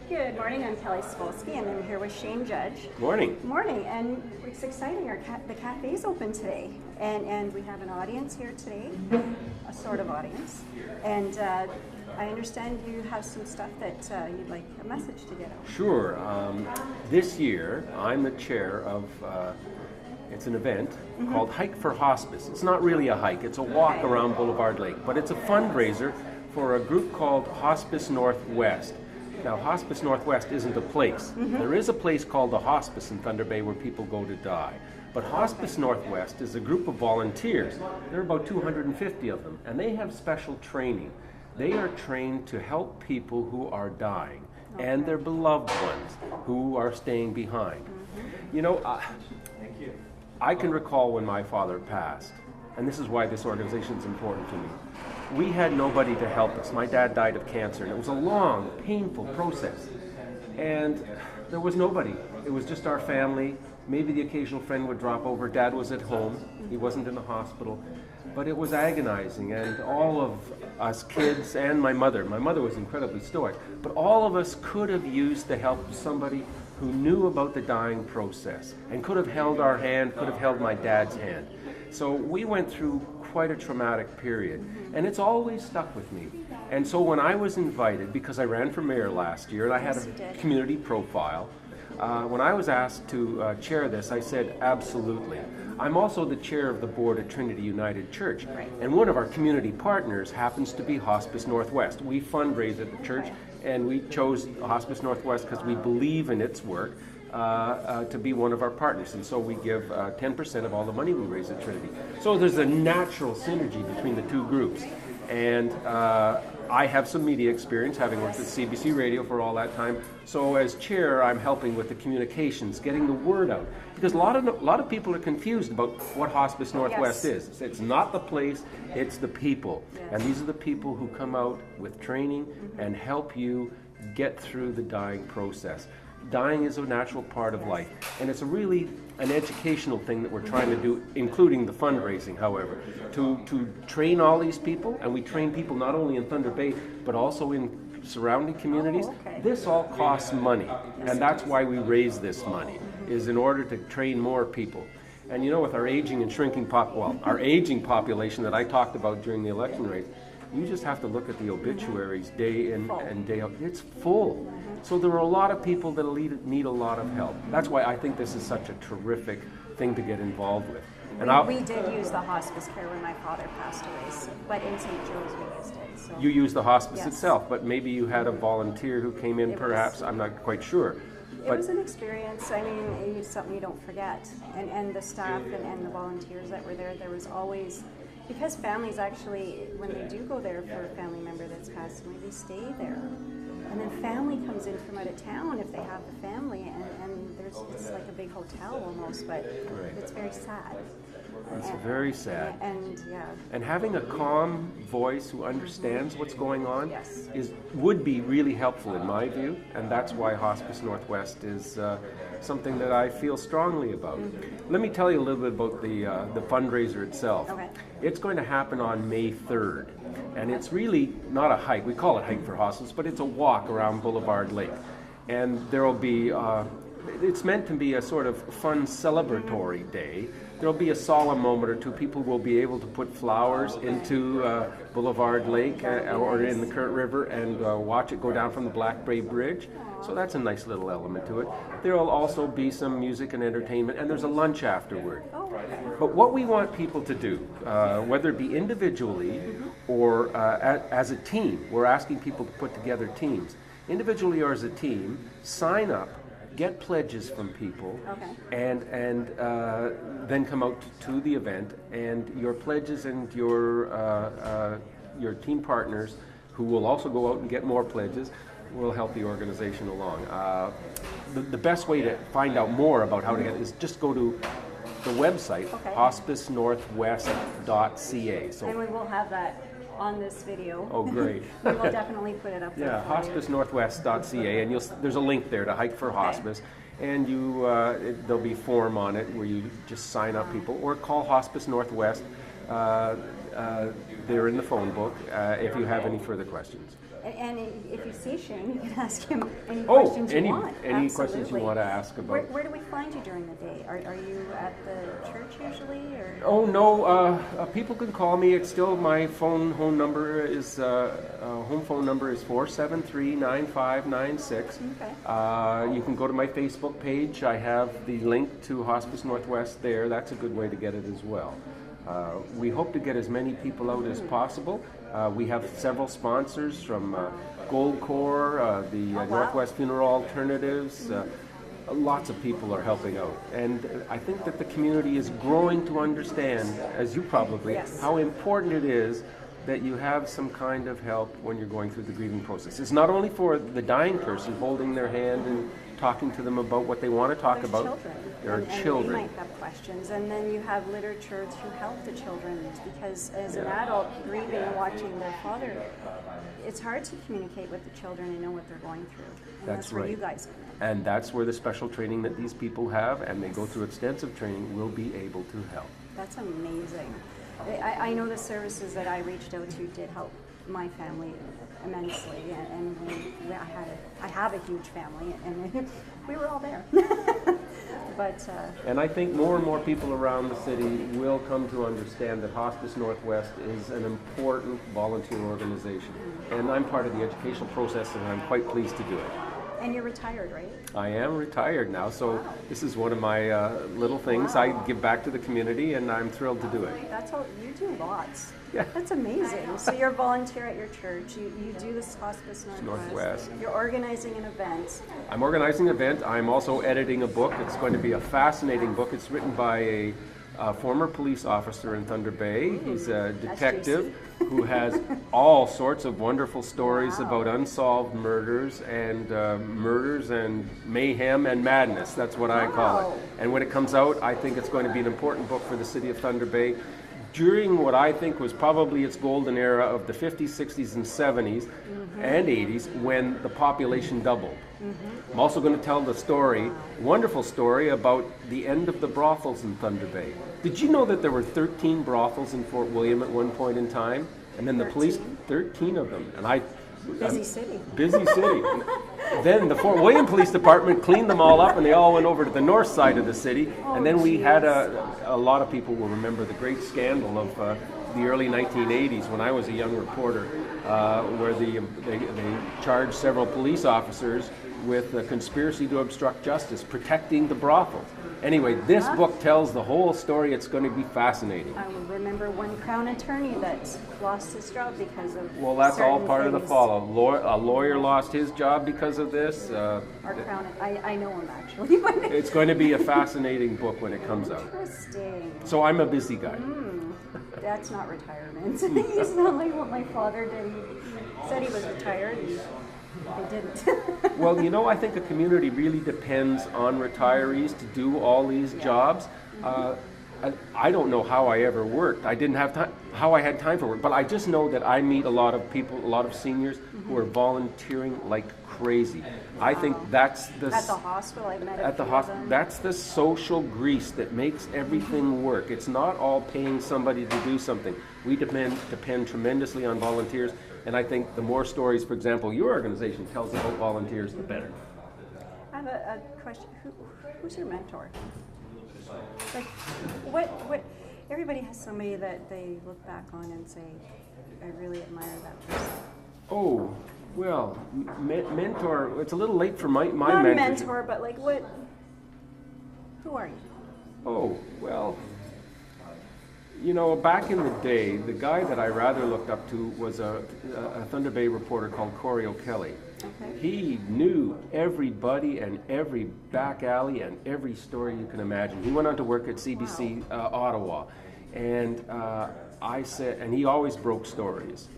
Good morning, I'm Kelly Spolsky, and I'm here with Shane Judge. Morning. Morning, and it's exciting. The cafe's open today, and we have an audience here today, a sort of audience. And I understand you have some stuff that you'd like a message to get out. Sure. This year, I'm the chair of, it's an event called Hike for Hospice. It's not really a hike, it's a walk around Boulevard Lake, but it's a fundraiser for a group called Hospice Northwest. Now, Hospice Northwest isn't a place. There is a place called the Hospice in Thunder Bay where people go to die. But Hospice Northwest is a group of volunteers. There are about 250 of them, and they have special training. They are trained to help people who are dying and their beloved ones who are staying behind. You know, I can recall when my father passed, and this is why this organization is important to me. We had nobody to help us. My dad died of cancer, and it was a long, painful process. And there was nobody. It was just our family. Maybe the occasional friend would drop over. Dad was at home. He wasn't in the hospital. But it was agonizing, and all of us kids and my mother was incredibly stoic, but all of us could have used the help of somebody who knew about the dying process and could have held our hand, could have held my dad's hand. So we went through quite a traumatic period, and it's always stuck with me. And so when I was invited, because I ran for mayor last year and I had a community profile, when I was asked to chair this, I said, absolutely. I'm also the chair of the board at Trinity United Church, and one of our community partners happens to be Hospice Northwest. We fundraise at the church, and we chose Hospice Northwest because we believe in its work to be one of our partners, and so we give 10% of all the money we raise at Trinity. So there's a natural synergy between the two groups, and I have some media experience, having worked at CBC Radio for all that time. So as chair, I'm helping with the communications, getting the word out, because a lot of people are confused about what Hospice Northwest is. It's not the place, it's the people, and these are the people who come out with training and help you get through the dying process. Dying is a natural part of life, and it's really an educational thing that we're trying to do, including the fundraising, however, to train all these people, and we train people not only in Thunder Bay, but also in surrounding communities. This all costs money, and that's why we raise this money, is in order to train more people. And you know, with our aging and shrinking our aging population that I talked about during the election race, you just have to look at the obituaries day in and day out. It's full. So there are a lot of people that need a lot of help. That's why I think this is such a terrific thing to get involved with. And we did use the hospice care when my father passed away, but in St. Joe's we used it. So. You used the hospice itself, but maybe you had a volunteer who came in, perhaps, I'm not quite sure. It was an experience. I mean, it's something you don't forget. And the staff and the volunteers that were there was always, because families actually, when they do go there for a family member that's passed away, they stay there. And then family comes in from out of town if they have the family, and it's like a big hotel almost, but it's very sad. It's very sad. And having a calm voice who understands what's going on would be really helpful in my view, and that's why Hospice Northwest is something that I feel strongly about. Let me tell you a little bit about the fundraiser itself. It's going to happen on May 3rd, and it's really not a hike. We call it Hike for Hospice, but it's a walk around Boulevard Lake. And there will be, it's meant to be a sort of fun celebratory day. There'll be a solemn moment or two. People will be able to put flowers into Boulevard Lake or in the Current River and watch it go down from the Black Bay Bridge. So that's a nice little element to it. There will also be some music and entertainment, and there's a lunch afterward. But what we want people to do, whether it be individually or as a team, we're asking people to put together teams. Individually or as a team, sign up, get pledges from people, and then come out to the event, and your pledges and your team partners, who will also go out and get more pledges, will help the organization along. The best way to find out more about how to get it is just go to the website, hospicenorthwest.ca. So, and we will have that on this video. Oh, great. We will definitely put it up there. Yeah, hospicenorthwest.ca, and there's a link there to Hike for Hospice, and there'll be a form on it where you just sign up people, or call Hospice Northwest they're in the phone book if you have any further questions. And if you see Shane, you can ask him any questions you want. Any questions you Absolutely. want to ask about. Where do we find you during the day? Are you at the church usually? Or? Oh no, people can call me. It's still my home number is 473-9596. Okay. You can go to my Facebook page. I have the link to Hospice Northwest there. That's a good way to get it as well. We hope to get as many people out as possible. We have several sponsors from Gold Corps, the Northwest Funeral Alternatives. Lots of people are helping out. And I think that the community is growing to understand, as you probably, Yes. how important it is that you have some kind of help when you're going through the grieving process. It's not only for the dying person holding their hand and talking to them about what they want to talk There's about. children. There are and children. they might have questions. And then you have literature to help the children, because as an adult grieving and watching their father, it's hard to communicate with the children and know what they're going through. And That's where right. you guys come in. And that's where the special training that these people have, and they go through extensive training, will be able to help. That's amazing. I know the services that I reached out to did help my family immensely, and I have a huge family, and we were all there. But And I think more and more people around the city will come to understand that Hospice Northwest is an important volunteer organization. And I'm part of the educational process, and I'm quite pleased to do it. and you're retired, right? I am retired now, so this is one of my little things I give back to the community, and I'm thrilled to do it. That's all you do, lots. Yeah. That's amazing. So you're a volunteer at your church. You do this Hospice Northwest. You're organizing an event. I'm organizing an event. I'm also editing a book. It's going to be a fascinating book. It's written by a former police officer in Thunder Bay. He's a detective who has all sorts of wonderful stories about unsolved murders and mayhem and madness. That's what I call it. And when it comes out, I think it's going to be an important book for the city of Thunder Bay. During what I think was probably its golden era of the 50s, 60s, and 70s and 80s, when the population doubled. I'm also going to tell the story, wonderful story, about the end of the brothels in Thunder Bay. Did you know that there were 13 brothels in Fort William at one point in time? And then the police, 13 of them. And Busy city. Busy city. Then the Fort William Police Department cleaned them all up, and they all went over to the north side of the city. And then we had a lot of people will remember the great scandal of the early 1980s when I was a young reporter, where they charged several police officers with a conspiracy to obstruct justice, protecting the brothels. Anyway, this book tells the whole story. It's going to be fascinating. I remember one Crown attorney that lost his job because of Well, that's all certain part of the things. fall. A lawyer lost his job because of this. Our Crown, I know him actually. But It's going to be a fascinating book when it comes out. interesting. So I'm a busy guy. That's not retirement. He's not like what my father did. He said he was retired. And they didn't. Well, you know, I think a community really depends on retirees to do all these jobs. I don't know how I ever worked. I didn't have time, how I had time for work, but I just know that I meet a lot of people, a lot of seniors who are volunteering like crazy. I think that's the At the hospital, I met at the hospital. That's the social grease that makes everything work. It's not all paying somebody to do something. We depend tremendously on volunteers, and I think the more stories, for example, your organization tells about volunteers, the better. I have a question. Who's your mentor? Like, what? Everybody has somebody that they look back on and say, I really admire that person. Oh, well, mentor. It's a little late for my Not mentorship. mentor, but like what? Who are you? Oh, well, you know, back in the day, the guy that I rather looked up to was a Thunder Bay reporter called Corey O'Kelly. Okay. He knew everybody and every back alley and every story you can imagine. He went on to work at CBC Ottawa, and I said, and he always broke stories.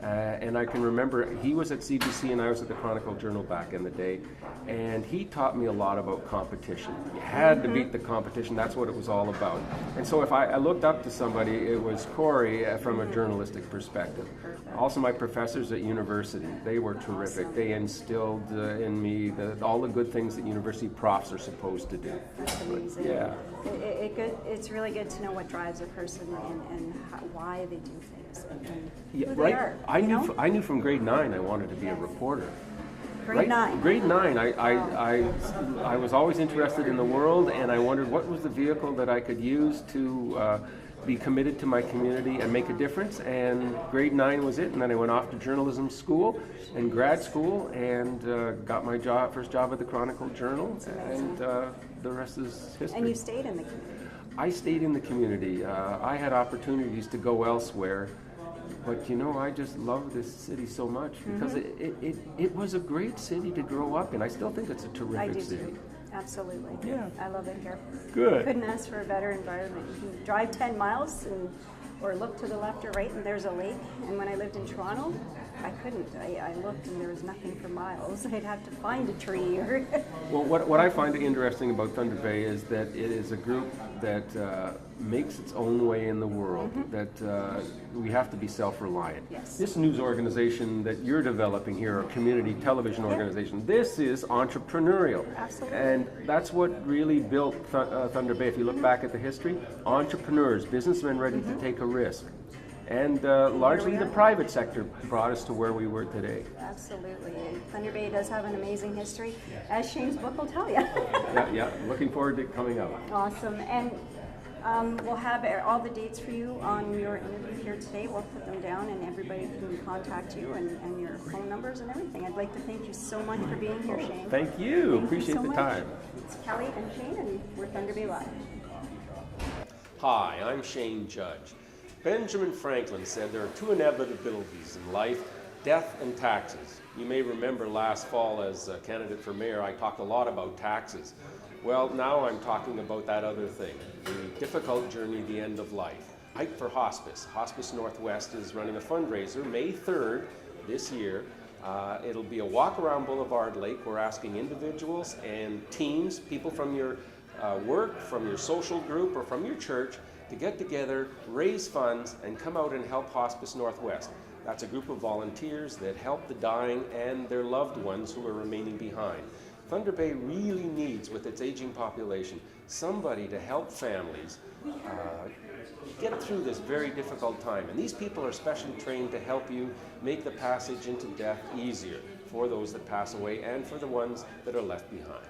And I can remember he was at CBC and I was at the Chronicle Journal back in the day, and he taught me a lot about competition. You had to beat the competition, that's what it was all about. And so if I looked up to somebody, it was Corey from a journalistic perspective. Also my professors at university, they were terrific. They instilled in me all the good things that university profs are supposed to do. That's amazing. Yeah. It's really good to know what drives a person and why they do things and Yeah, who right. they are. I knew from grade 9 I wanted to be a reporter. Grade 9. Grade 9, I was always interested in the world, and I wondered what was the vehicle that I could use to be committed to my community and make a difference. And grade 9 was it. And then I went off to journalism school and grad school, and got my first job at the Chronicle Journal. And the rest is history. And you stayed in the community. I stayed in the community. I had opportunities to go elsewhere. But you know, I just love this city so much because it was a great city to grow up in. I still think it's a terrific I do city. too. Absolutely. Yeah. I love it here. Good. Couldn't ask for a better environment. You can drive 10 miles or look to the left or right and there's a lake. And when I lived in Toronto, I couldn't. I looked and there was nothing for miles. I'd have to find a tree. Well, what I find interesting about Thunder Bay is that it is a group that makes its own way in the world, that we have to be self-reliant. Yes. This news organization that you're developing here, a community television organization, this is entrepreneurial. Absolutely. And that's what really built Thunder Bay. If you look back at the history, entrepreneurs, businessmen ready to take a risk. And largely the private sector brought us to where we were today. Absolutely. And Thunder Bay does have an amazing history, as Shane's book will tell you. Yeah. Looking forward to it coming out. Awesome. And we'll have all the dates for you on your interview here today. We'll put them down and everybody can contact you and your phone numbers and everything. I'd like to thank you so much for being here, Shane. Thank you. Thank Appreciate you so the much. time. It's Kelly and Shane, and we're Thunder Bay Live. Hi, I'm Shane Judge. Benjamin Franklin said there are two inevitabilities in life, death and taxes. You may remember last fall as a candidate for mayor, I talked a lot about taxes. Well, now I'm talking about that other thing, the difficult journey, the end of life. Hike for Hospice. Hospice Northwest is running a fundraiser May 3rd this year. It'll be a walk around Boulevard Lake. We're asking individuals and teams, people from your work, from your social group, or from your church, to get together, raise funds, and come out and help Hospice Northwest. That's a group of volunteers that help the dying and their loved ones who are remaining behind. Thunder Bay really needs, with its aging population, somebody to help families get through this very difficult time. And these people are specially trained to help you make the passage into death easier for those that pass away and for the ones that are left behind.